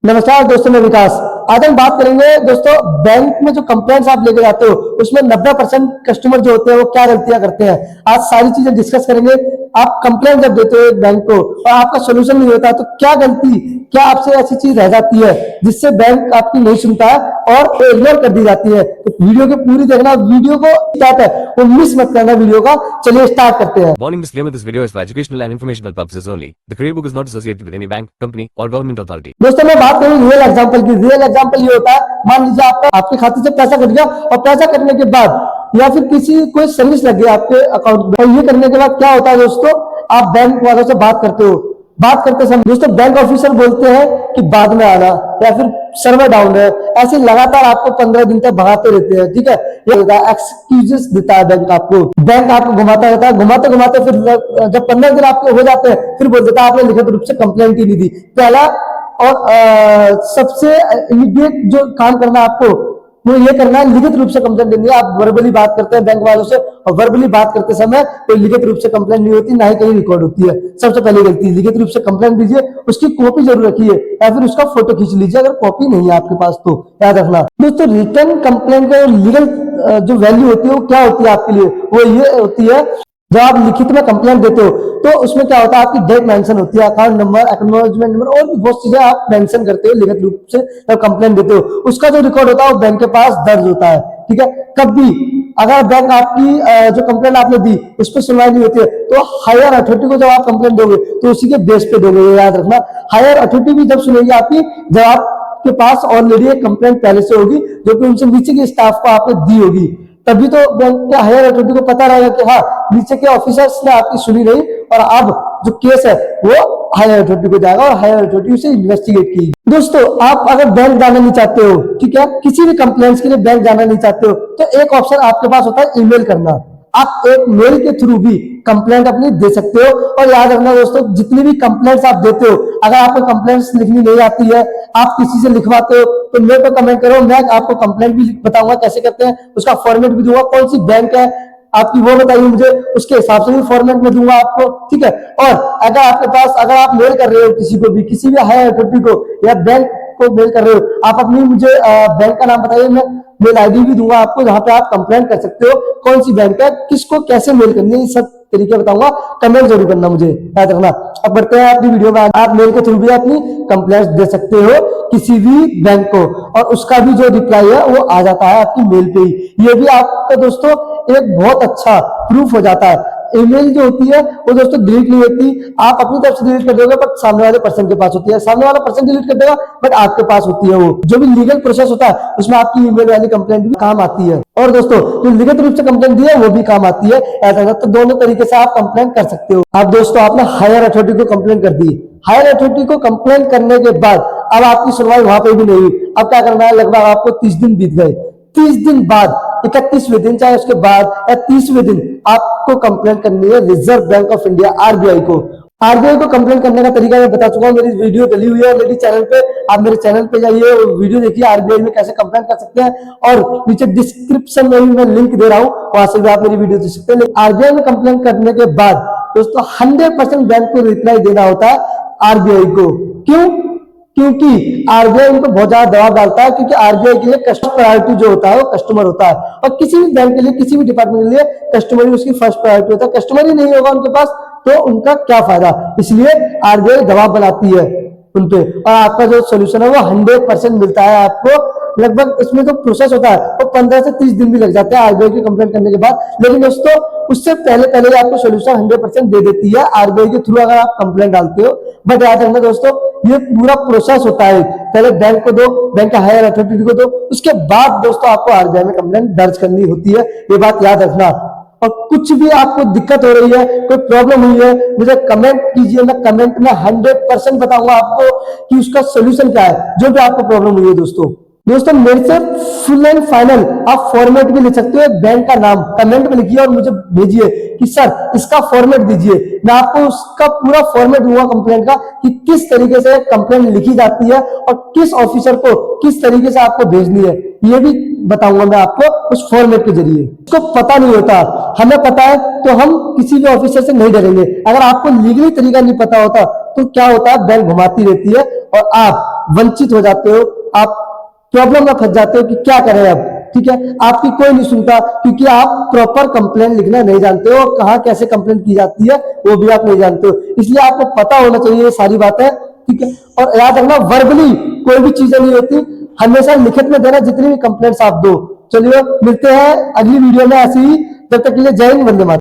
नमस्कार दोस्तों, मैं विकास। आज हम बात करेंगे दोस्तों, बैंक में जो कंप्लेंट्स आप लेके जाते हो उसमें 90% कस्टमर जो होते हैं वो क्या गलतियां करते हैं। आज सारी चीजें डिस्कस करेंगे। आप कंप्लेंट जब देते हो एक बैंक को और आपका सोल्यूशन नहीं होता तो क्या गलती, क्या आपसे ऐसी चीज रह जाती है जिससे बैंक आपकी नहीं सुनता है और इग्नोर कर दी जाती है। तो वीडियो को पूरी देखना, वीडियो को स्टार्ट है वो मिस मत करना वीडियो का। चलिए स्टार्ट करते हैं। Warning disclaimer: this video is for educational and informational purposes only. The Career Book is not associated with any bank, company or government authority. दोस्तों मैं बात करूं रियल एग्जांपल की। रियल एग्जांपल ये होता है, मान लीजिए आपके खाते से पैसा कट गया और पैसा कटने के बाद या फिर किसी कोई सर्विस लग गई आपके अकाउंट में, और ये करने के बाद क्या होता है दोस्तों, आप बैंक वालों से बात करते हो। बात करते समय दोस्तों बैंक ऑफिसर बोलते हैं कि बाद में आना या फिर सर्वर डाउन है, ऐसे लगातार आपको 15 दिन तक भगाते रहते हैं। ठीक है, ये एक्सक्यूजेस देता है बैंक आपको। बैंक आपको घुमाता रहता है, घुमाते घुमाते फिर जब 15 दिन आपके हो जाते हैं फिर बोल देता है आपने लिखित रूप से कंप्लेंट ही नहीं दी। पहला और सबसे इमीडिएट जो काम करना आपको वो ये करना है, लिखित रूप से कंप्लेंट देनी है। आप वर्बली बात करते हैं बैंक वालों से और वर्बली बात करते समय कोई लिखित रूप से कंप्लेंट नहीं होती, ना ही कहीं रिकॉर्ड होती है। सबसे पहली गलती, लिखित रूप से कंप्लेंट दीजिए, उसकी कॉपी जरूर रखिए या फिर उसका फोटो खींच लीजिए अगर कॉपी नहीं है आपके पास तो। याद रखना दोस्तों, रिटर्न कंप्लेंट का लीगल जो वैल्यू होती है वो क्या होती है आपके लिए, वो ये होती है जब आप लिखित में कंप्लेंट देते हो तो उसमें क्या होता है, आपकी डेट मेंशन होती है, अकाउंट नंबर, एक्नॉलेजमेंट नंबर और भी बहुत चीजें आप मेंशन करते हो लिखित रूप से जब कंप्लेंट देते हो। उसका जो रिकॉर्ड होता है वो बैंक के पास दर्ज होता है। ठीक है, कभी अगर बैंक आपकी जो कंप्लेंट आपने दी उस पर सुनवाई नहीं होती है तो हायर अथॉरिटी को जब आप कंप्लेंट दोगे तो उसी के बेस पे दोगे। याद रखना, हायर अथॉरिटी भी जब सुनेगी आपकी जब आपके पास ऑलरेडी एक कंप्लेंट पहले से होगी जो कि उनसे नीचे के स्टाफ को आपने दी होगी, तभी तो बैंक के हायर अथॉरिटी को पता रहेगा कि हाँ नीचे के ऑफिसर्स ने आपकी सुनी नहीं और अब जो केस है वो हायर अथॉरिटी को जाएगा और हायर अथॉरिटी उसे इन्वेस्टिगेट की। दोस्तों आप अगर बैंक जाना नहीं चाहते हो, ठीक है, किसी भी कंप्लेंट्स के लिए बैंक जाना नहीं चाहते हो तो एक ऑप्शन आपके पास होता है ईमेल करना। आप एक मेल के थ्रू भी कंप्लेंट अपनी दे सकते हो। और याद रखना दोस्तों, जितनी भी कंप्लेंट्स आप देते हो, अगर आपको कंप्लेंट्स लिखनी नहीं आती है, आप किसी से लिखवाते हो तो मेरे को कमेंट करो, मैं आपको कंप्लेंट भी बताऊंगा कैसे करते हैं, उसका फॉर्मेट भी दूंगा, कौन सी बैंक है आपकी वो बताइए मुझे, उसके हिसाब से भी फॉर्मेट में दूंगा आपको। ठीक है, और अगर आपके पास अगर आप मेल कर रहे हो किसी को भी, किसी भी हायर अथॉरिटी को या बैंक को मेल कर रहे हो, आप अपनी मुझे बैंक का नाम बताइए, मैं मेल आईडी भी दूंगा आपको जहां पे आप कंप्लेंट कर सकते हो, कौन सी बैंक है, किसको कैसे मेल करनी है, ये सब तरीके बताऊंगा। कमेंट जरूर करना मुझे, याद रखना। अब बढ़ते हैं अपनी वीडियो में। आप मेल के थ्रू भी अपनी कंप्लेंट दे सकते हो किसी भी बैंक को और उसका भी जो रिप्लाई है वो आ जाता है आपकी मेल पे ही। ये भी आपका दोस्तों एक बहुत अच्छा प्रूफ हो जाता है। ईमेल जो होती है वो दोस्तों डिलीट नहीं होती, आप अपनी तरफ से डिलीट कर दोगे बट सामने वाले पर्सन के पास होती है, सामने वाला पर्सन डिलीट कर देगा बट आपके पास होती है। वो जो भी लीगल प्रोसेस होता है उसमें आपकी ईमेल वाली कंप्लेंट भी काम आती है और दोस्तों जो लिखित रूप से कंप्लेंट दी है वो भी काम आती है। ऐसा तो दोनों तरीके से आप कंप्लेंट कर सकते हो। अब दोस्तों आपने हायर अथॉरिटी को कंप्लेंट कर दी, हायर अथॉरिटी को कंप्लेंट करने के बाद अब आपकी सुनवाई वहां पे भी नहीं हुई। अब क्या करना है, लगभग आपको 30 दिन बीत गए। 30 दिन बाद 31वें दिन चाहे उसके बाद या 30वें दिन आपको कंप्लेंट करनी है reserve bank of India RBI को। आरबीआई को कंप्लेंट करने का तरीका मैं बता चुका हूँ, मेरी वीडियो डली हुई है मेरे चैनल पे, आप मेरे चैनल पे जाइए और वीडियो देखिए आरबीआई में कैसे कंप्लेंट कर सकते हैं और नीचे डिस्क्रिप्शन में भी मैं लिंक दे रहा हूँ, वहां से भी आप मेरी वीडियो देख सकते हैं। आरबीआई में कंप्लेंट करने के बाद दोस्तों 100% बैंक को रिप्लाई देना होता है आरबीआई को। क्यों? क्योंकि आरबीआई उनको बहुत ज्यादा दबाव डालता है, क्योंकि आरबीआई के लिए कस्टमर प्रायोरिटी जो होता है वो कस्टमर होता है और किसी भी बैंक के लिए किसी भी डिपार्टमेंट के लिए कस्टमर ही उसकी फर्स्ट प्रायोरिटी होता है। कस्टमर ही नहीं होगा उनके पास तो उनका क्या फायदा, इसलिए आरबीआई दबाव बनाती है उनपे और आपका जो सोल्यूशन है वो 100% मिलता है आपको। लगभग इसमें जो प्रोसेस होता है वो 15 से 30 दिन भी लग जाते हैं आरबीआई की कंप्लेंट करने के बाद, लेकिन दोस्तों उससे पहले आपको सोल्यूशन 100% दे देती है आरबीआई के थ्रू अगर आप कंप्लेंट डालते हो। बट याद रखना दोस्तों, ये पूरा प्रोसेस होता है, पहले बैंक को दो, बैंक के हायर अथॉरिटी को दो, उसके बाद दोस्तों आपको आरबीआई में कंप्लेंट दर्ज करनी होती है। ये बात याद रखना। और कुछ भी आपको दिक्कत हो रही है, कोई प्रॉब्लम हुई है, मुझे कमेंट कीजिए, मैं कमेंट में 100% बताऊंगा आपको कि उसका सोल्यूशन क्या है, जो भी आपको प्रॉब्लम हुई है। दोस्तों मेरे से फुल एंड फाइनल आप फॉर्मेट भी लिख सकते हो, बैंक का नाम कमेंट में लिखिए और मुझे भेजिए कि सर इसका फॉर्मेट दीजिए। मैं आपको उसका पूरा फॉर्मेट दूंगा कंप्लेंट का कि किस तरीके से कंप्लेंट लिखी जाती है और किस ऑफिसर को किस तरीके से आपको भेजनी है, ये भी बताऊंगा मैं आपको उस फॉर्मेट के जरिए। उसको पता नहीं होता, हमें पता है तो हम किसी भी ऑफिसर से नहीं डरेंगे। अगर आपको लीगली तरीका नहीं पता होता तो क्या होता है, बैंक घुमाती रहती है और आप वंचित हो जाते हो, आप प्रॉब्लम में फंस जाते हो कि क्या करें अब। ठीक है, आपकी कोई नहीं सुनता क्योंकि आप प्रॉपर कंप्लेंट लिखना नहीं जानते हो, कहाँ कैसे कंप्लेंट की जाती है वो भी आप नहीं जानते हो, इसलिए आपको पता होना चाहिए ये सारी बातें। ठीक है, और याद रखना वर्बली कोई भी चीजें नहीं होती, हमेशा लिखित में देना जितनी भी कंप्लेंट्स आप दो। चलिए मिलते हैं अगली वीडियो में ऐसी ही, तब तक के लिए जय हिंद, वंदे मातरम।